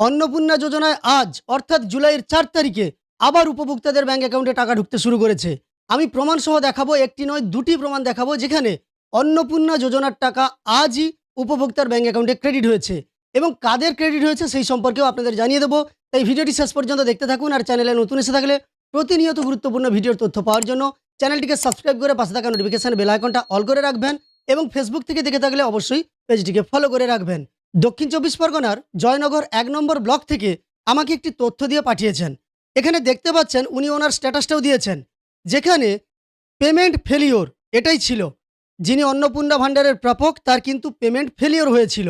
অন্নপূর্ণা যোজনায় আজ অর্থাৎ জুলাইয়ের ৪ তারিখে আবার উপভোক্তাদের ব্যাংক অ্যাকাউন্টে টাকা ঢুকতে শুরু করেছে। আমি প্রমাণ সহ দেখাবো, একটি নয় দুটি প্রমাণ দেখাবো যেখানে অন্নপূর্ণা যোজনার টাকা আজই উপভোক্তার ব্যাংক অ্যাকাউন্টে ক্রেডিট হয়েছে এবং কাদের ক্রেডিট হয়েছে সেই সম্পর্কেও আপনাদের জানিয়ে দেবো। তাই ভিডিওটি শেষ পর্যন্ত দেখতে থাকুন। আর চ্যানেলে নতুন এসে থাকলে প্রতিনিয়ত গুরুত্বপূর্ণ ভিডিওর তথ্য পাওয়ার জন্য চ্যানেলটিকে সাবস্ক্রাইব করে পাশে থাকা নোটিফিকেশন বেল আইকনটা অল করে রাখবেন এবং ফেসবুক থেকে দেখে থাকলে অবশ্যই পেজটিকে ফলো করে রাখবেন। দক্ষিণ চব্বিশ পরগনার জয়নগর ১ নম্বর ব্লক থেকে আমাকে একটি তথ্য দিয়ে পাঠিয়েছেন। এখানে দেখতে পাচ্ছেন উনি ওনার স্ট্যাটাসটাও দিয়েছেন, যেখানে পেমেন্ট ফেলিওর এটাই ছিল। যিনি অন্নপূর্ণা ভাণ্ডারের প্রাপক তার কিন্তু পেমেন্ট ফেলিওর হয়েছিল।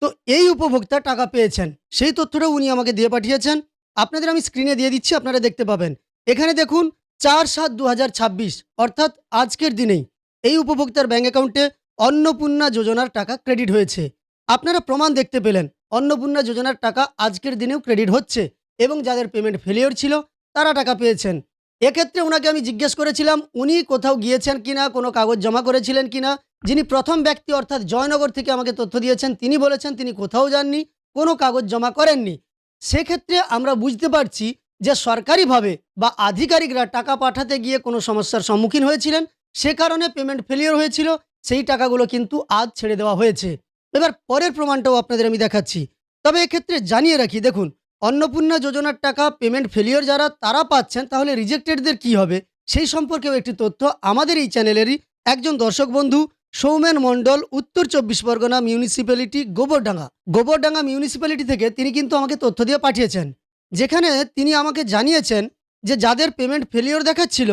তো এই উপভোক্তা টাকা পেয়েছেন, সেই তথ্যটাও উনি আমাকে দিয়ে পাঠিয়েছেন। আপনাদের আমি স্ক্রিনে দিয়ে দিচ্ছি, আপনারা দেখতে পাবেন। এখানে দেখুন ৪/৭/২০২৬ অর্থাৎ আজকের দিনেই এই উপভোক্তার ব্যাঙ্ক অ্যাকাউন্টে অন্নপূর্ণা যোজনার টাকা ক্রেডিট হয়েছে। আপনারা প্রমাণ দেখতে পেলেন, অন্নপূর্ণা যোজনার টাকা আজকের দিনেও ক্রেডিট হচ্ছে এবং যাদের পেমেন্ট ফেলিওর ছিল তারা টাকা পেয়েছেন। এক্ষেত্রে ওনাকে আমি জিজ্ঞেস করেছিলাম উনি কোথাও গিয়েছেন কিনা, কোনো কাগজ জমা করেছিলেন কিনা। যিনি প্রথম ব্যক্তি অর্থাৎ জয়নগর থেকে আমাকে তথ্য দিয়েছেন তিনি বলেছেন তিনি কোথাও যাননি, কোনো কাগজ জমা করেননি। সেক্ষেত্রে আমরা বুঝতে পারছি যে সরকারিভাবে বা আধিকারিকরা টাকা পাঠাতে গিয়ে কোনো সমস্যার সম্মুখীন হয়েছিলেন, সে কারণে পেমেন্ট ফেলিওর হয়েছিল। সেই টাকাগুলো কিন্তু আজ ছেড়ে দেওয়া হয়েছে। এবার পরের প্রমাণটাও আপনাদের আমি দেখাচ্ছি। তবে এক্ষেত্রে জানিয়ে রাখি, দেখুন অন্নপূর্ণা যোজনার টাকা পেমেন্ট ফেলিওর যারা তারা পাচ্ছেন, তাহলে রিজেক্টেডদের কি হবে সেই সম্পর্কেও একটি তথ্য আমাদের এই চ্যানেলেরই একজন দর্শক বন্ধু সৌমেন মণ্ডল, উত্তর ২৪ পরগনা মিউনিসিপ্যালিটি গোবরডাঙ্গা মিউনিসিপ্যালিটি থেকে তিনি কিন্তু আমাকে তথ্য দিয়ে পাঠিয়েছেন, যেখানে তিনি আমাকে জানিয়েছেন যে যাদের পেমেন্ট ফেলিওর দেখাচ্ছিল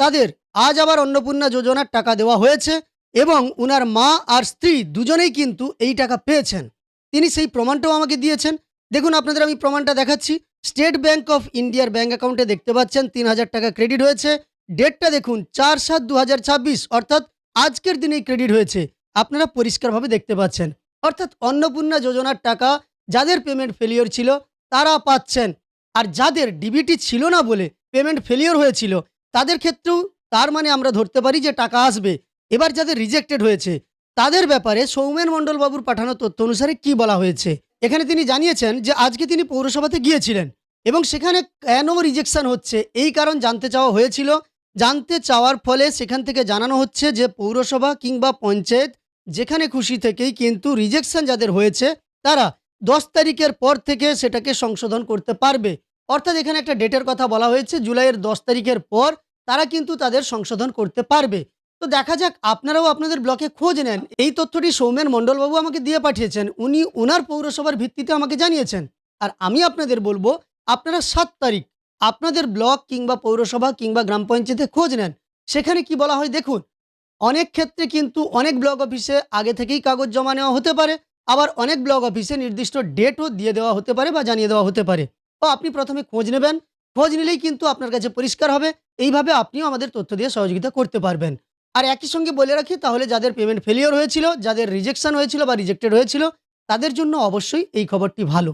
তাদের আজ আবার অন্নপূর্ণা যোজনার টাকা দেওয়া হয়েছে এবং উনার মা আর স্ত্রী দুজনেই কিন্তু এই টাকা পেয়েছেন। তিনি সেই প্রমাণটাও আমাকে দিয়েছেন। দেখুন আপনাদের আমি প্রমাণটা দেখাচ্ছি। স্টেট ব্যাংক অফ ইন্ডিয়ার ব্যাংক অ্যাকাউন্টে দেখতে পাচ্ছেন ৩,০০০ টাকা ক্রেডিট হয়েছে। ডেটটা দেখুন ৪/৭/২০২৬ অর্থাৎ আজকের দিনেই ক্রেডিট হয়েছে। আপনারা পরিষ্কারভাবে দেখতে পাচ্ছেন। অর্থাৎ অন্নপূর্ণা যোজনার টাকা যাদের পেমেন্ট ফেলিওর ছিল তারা পাচ্ছেন, আর যাদের ডিবিটি ছিল না বলে পেমেন্ট ফেলিওর হয়েছিল তাদের ক্ষেত্রেও তার মানে আমরা ধরতে পারি যে টাকা আসবে। এবার যাদের রিজেক্টেড হয়েছে তাদের ব্যাপারে সৌমেন মণ্ডল বাবুর পাঠানো তথ্য অনুসারে কি বলা হয়েছে, এখানে তিনি জানিয়েছেন যে আজকে তিনি পৌরসভাতে গিয়েছিলেন এবং সেখানে কেন রিজেকশন হচ্ছে এই কারণ জানতে চাওয়া হয়েছিল। জানতে চাওয়ার ফলে সেখান থেকে জানানো হচ্ছে যে পৌরসভা কিংবা পঞ্চায়েত যেখানে খুশি থেকেই কিন্তু রিজেকশন যাদের হয়েছে তারা ১০ তারিখের পর থেকে সেটাকে সংশোধন করতে পারবে। অর্থাৎ এখানে একটা ডেটের কথা বলা হয়েছে, জুলাইয়ের ১০ তারিখের পর তারা কিন্তু তাদের সংশোধন করতে পারবে। তো দেখা যাক, আপনারাও আপনাদের ব্লকে খোঁজ নেন। এই তথ্যটি সৌমেন মণ্ডলবাবু আমাকে দিয়ে পাঠিয়েছেন, উনি ওনার পৌরসভার ভিত্তিতে আমাকে জানিয়েছেন। আর আমি আপনাদের বলবো আপনারা ৭ তারিখ আপনাদের ব্লক কিংবা পৌরসভা কিংবা গ্রাম পঞ্চায়েতে খোঁজ নেন। সেখানে কি বলা হয় দেখুন, অনেক ক্ষেত্রে কিন্তু অনেক ব্লক অফিসে আগে থেকেই কাগজ জমা নেওয়া হতে পারে, আবার অনেক ব্লক অফিসে নির্দিষ্ট ডেটও দিয়ে দেওয়া হতে পারে বা জানিয়ে দেওয়া হতে পারে। তো আপনি প্রথমে খোঁজ নেবেন, খোঁজ নিলেই কিন্তু আপনার কাছে পরিষ্কার হবে। এইভাবে আপনিও আমাদের তথ্য দিয়ে সহযোগিতা করতে পারবেন। আর একই সঙ্গে বলে রাখি, তাহলে যাদের পেমেন্ট ফেলিওর হয়েছিল, যাদের রিজেকশন হয়েছিল বা রিজেক্টেড হয়েছিল তাদের জন্য অবশ্যই এই খবরটি ভালো।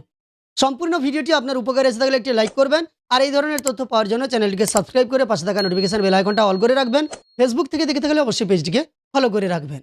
সম্পূর্ণ ভিডিওটি আপনার উপকারে এসে থাকলে একটি লাইক করবেন আর এই ধরনের তথ্য পাওয়ার জন্য চ্যানেলটিকে সাবস্ক্রাইব করে পাশে থাকা নোটিফিকেশন বেল আইকনটা অল করে রাখবেন। ফেসবুক থেকে দেখে থাকলে অবশ্যই পেজটিকে ফলো করে রাখবেন।